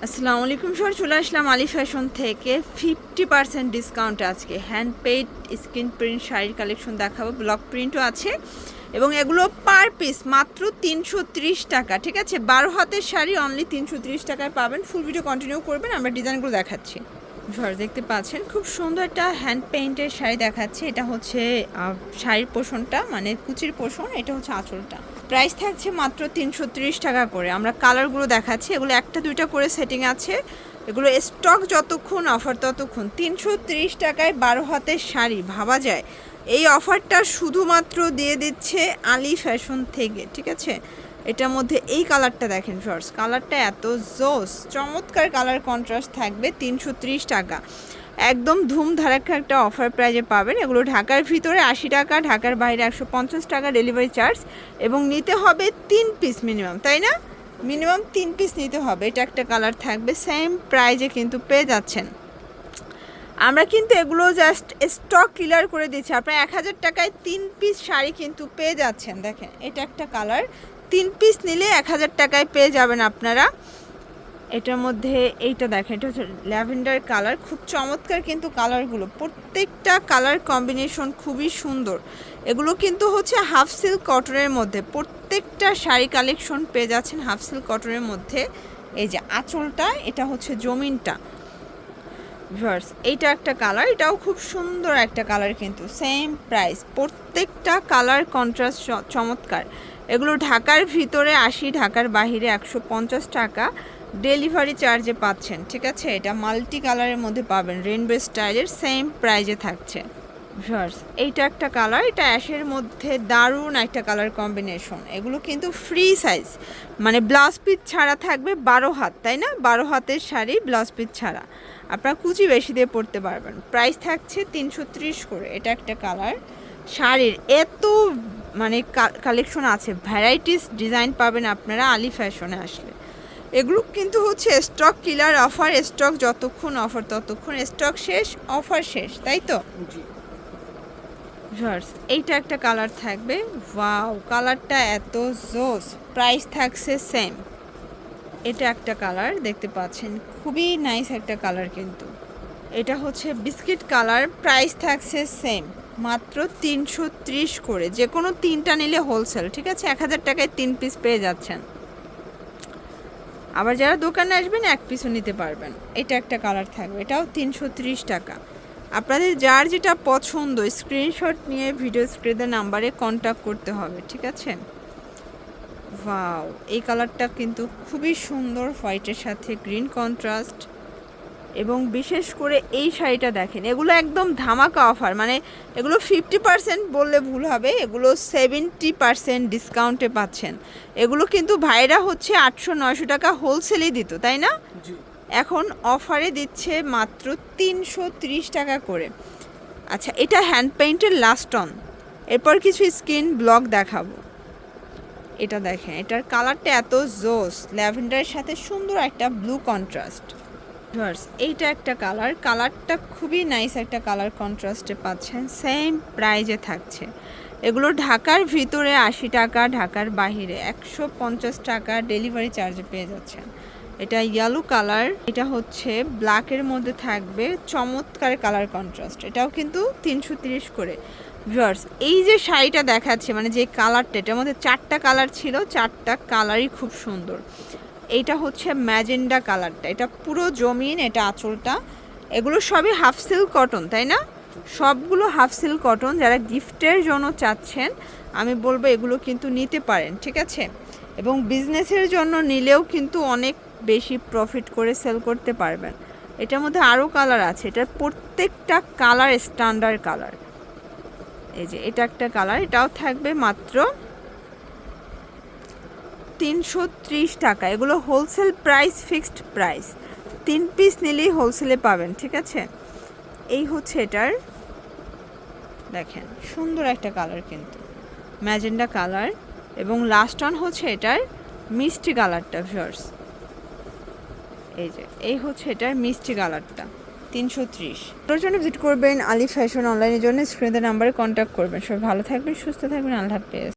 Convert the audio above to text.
আসসালামু আলাইকুম সবাই, চলে আসলাম আলী ফ্যাশন থেকে 50% ডিসকাউন্ট। আজকে হ্যান্ড পেইড স্ক্রিন প্রিন্ট শাড়ির কালেকশন দেখাবো, ব্লক প্রিন্টও আছে এবং এগুলো পার পিস মাত্র 330 টাকা। ঠিক আছে, 12 হাতের শাড়ি অনলি 330 টাকায় পাবেন। ফুল ভিডিও কন্টিনিউ করবেন, আমরা ডিজাইনগুলো দেখাচ্ছি। সর দেখতে পাচ্ছেন খুব সুন্দর একটা হ্যান্ড পেইন্টের শাড়ি দেখাচ্ছে। এটা হচ্ছে শাড়ির পোষণটা, মানে কুচির পোষণ, এটা হচ্ছে আঁচলটা। প্রাইস থাকছে মাত্র 330 টাকা করে। আমরা কালারগুলো দেখাচ্ছি, এগুলো একটা দুইটা করে সেটিং আছে, এগুলো স্টক যতক্ষণ অফার ততক্ষণ। 330 টাকায় 12 হাতের শাড়ি, ভাবা যায়। এই অফারটা শুধুমাত্র দিয়ে দিচ্ছে আলী ফ্যাশন থেকে। ঠিক আছে, এটার মধ্যে এই কালারটা দেখেন শর্টস, কালারটা এত জোস, চমৎকার কালার কন্ট্রাস্ট থাকবে। 330 টাকা একদম ধুম ধারাক্কা একটা অফার প্রাইজে পাবেন। এগুলো ঢাকার ভিতরে 80 টাকা, ঢাকার বাইরে 150 টাকা ডেলিভারি চার্জ, এবং নিতে হবে 3 পিস মিনিমাম, তাই না? মিনিমাম 3 পিস নিতে হবে। এটা একটা কালার থাকবে, সেম প্রাইজে কিন্তু পেয়ে যাচ্ছেন। আমরা কিন্তু এগুলো জাস্ট স্টক ক্লিয়ার করে দিচ্ছি। আপনার 1000 টাকায় 3 পিস শাড়ি কিন্তু পেয়ে যাচ্ছেন। দেখেন এটা একটা কালার, 3 পিস নিলে 1000 টাকায় পেয়ে যাবেন আপনারা। এটার মধ্যে এইটা দেখেন, এটা হচ্ছে ল্যাভেন্ডার কালার, খুব চমৎকার কিন্তু কালারগুলো, প্রত্যেকটা কালার কম্বিনেশন খুবই সুন্দর। এগুলো কিন্তু হচ্ছে হাফ সিল্ক কটনের মধ্যে, প্রত্যেকটা শাড়ি কালেকশন পেয়ে যাচ্ছেন হাফ সিল্ক কটনের মধ্যে। এই যে আঁচলটা, এটা হচ্ছে জমিনটা। ভিউয়ার্স এইটা একটা কালার, এটাও খুব সুন্দর একটা কালার, কিন্তু সেম প্রাইস। প্রত্যেকটা কালার কন্ট্রাস্ট চমৎকার। এগুলো ঢাকার ভিতরে 80, ঢাকার বাহিরে 150 টাকা ডেলিভারি চার্জে পাচ্ছেন। ঠিক আছে, এটা মাল্টি কালারের মধ্যে পাবেন, রেইনবো স্টাইলের, সেম প্রাইজে থাকছে। ভিউয়ার্স এইটা একটা কালার, এটা অ্যাশের মধ্যে দারুণ একটা কালার কম্বিনেশন। এগুলো কিন্তু ফ্রি সাইজ, মানে ব্লাউজ পিস ছাড়া থাকবে। 12 হাত, তাই না? 12 হাতের শাড়ি ব্লাউজ পিস ছাড়া, আপনারা কুচি বেশি দিয়ে পড়তে পারবেন। প্রাইস থাকছে 330 করে। এটা একটা কালার। শাড়ির এত মানে কালেকশন আছে, ভ্যারাইটিস ডিজাইন পাবেন আপনারা আলী ফ্যাশনে আসলে। এগুলো কিন্তু হচ্ছে স্টক কিলার অফার, স্টক যতক্ষণ অফার ততক্ষণ, স্টক শেষ অফার শেষ, তাই তো? ভিউয়ার্স এইটা একটা কালার থাকবে, ওয়াও কালারটা এত জোস। প্রাইস থাকছে সেম। এটা একটা কালার দেখতে পাচ্ছেন, খুবই নাইস একটা কালার কিন্তু। এটা হচ্ছে বিস্কিট কালার, প্রাইস থাকছে সেম, মাত্র 330 করে। যে কোনো 3টা নিলে হোলসেল। ঠিক আছে, 1000 টাকায় 3 পিস পেয়ে যাচ্ছেন। আবার যারা দোকানে আসবেন 1 পিসও নিতে পারবেন। এটা একটা কালার থাকবে, এটাও 330 টাকা। আপনাদের যার যেটা পছন্দ স্ক্রিনশট নিয়ে ভিডিও স্ক্রিনের নাম্বারে কন্ট্যাক্ট করতে হবে। ঠিক আছে, ওয়াও এই কালারটা কিন্তু খুবই সুন্দর, হোয়াইটের সাথে গ্রিন কন্ট্রাস্ট। এবং বিশেষ করে এই শাড়িটা দেখেন, এগুলো একদম ধামাকা অফার, মানে এগুলো 50% বললে ভুল হবে, এগুলো 70% ডিসকাউন্টে পাচ্ছেন। এগুলো কিন্তু ভাইরা হচ্ছে 800-900 টাকা হোলসেলই দিত, তাই না? এখন অফারে দিচ্ছে মাত্র 330 টাকা করে। আচ্ছা, এটা হ্যান্ড পেইন্টের লাস্ট অন, এরপর কিছু স্কিন ব্লক দেখাবো। এটা দেখেন, এটার কালারটা এত জোস, ল্যাভেন্ডারের সাথে সুন্দর একটা ব্লু কন্ট্রাস্ট। এইটা একটা কালার, কালারটা খুবই নাইস একটা কালার কন্ট্রাস্টে পাচ্ছেন, সেম প্রাইজে থাকছে। এগুলো ঢাকার ভিতরে 80 টাকা, ঢাকার বাহিরে 150 টাকা ডেলিভারি চার্জে পেয়ে যাচ্ছেন। এটা ইয়েলো কালার, এটা হচ্ছে ব্ল্যাকের মধ্যে থাকবে, চমৎকার কালার কন্ট্রাস্ট। এটাও কিন্তু 330 করে। ভিউয়ার্স এই যে শাড়িটা দেখাচ্ছে, মানে যে কালারটা, এটার মধ্যে 4টা কালার ছিল, 4টা কালারই খুব সুন্দর। এইটা হচ্ছে ম্যাজেন্ডা কালারটা, এটা পুরো জমিন, এটা আঁচলটা। এগুলো সবই হাফ সিল্ক কটন, তাই না? সবগুলো হাফ সিল্ক কটন। যারা গিফটের জন্য চাচ্ছেন আমি বলবো এগুলো কিন্তু নিতে পারেন। ঠিক আছে, এবং বিজনেসের জন্য নিলেও কিন্তু অনেক বেশি প্রফিট করে সেল করতে পারবেন। এটার মধ্যে আরও কালার আছে, এটার প্রত্যেকটা কালার স্ট্যান্ডার্ড কালার। এই যে এটা একটা কালার, এটাও থাকবে মাত্র 330 টাকা। এগুলো wholesale price, fixed price, 3 piece নিলেই হোলসেলে পাবেন। ঠিক আছে, এই হচ্ছে এটার, দেখেন সুন্দর একটা কালার কিন্তু, ম্যাজেন্ডা কালার, এবং লাস্ট অন হচ্ছে এটার মিষ্টি কালারটা। ভিউয়ার্স এই যে এই হচ্ছে এটার মিষ্টি কালারটা, 330। তোর জন্য ভিজিট করবেন আলী ফ্যাশন অনলাইনের জন্য স্ক্রিনের নাম্বারে কন্ট্যাক্ট করবেন। সবাই ভালো থাকবেন, সুস্থ থাকবেন, আল্লাহ হাফেজ।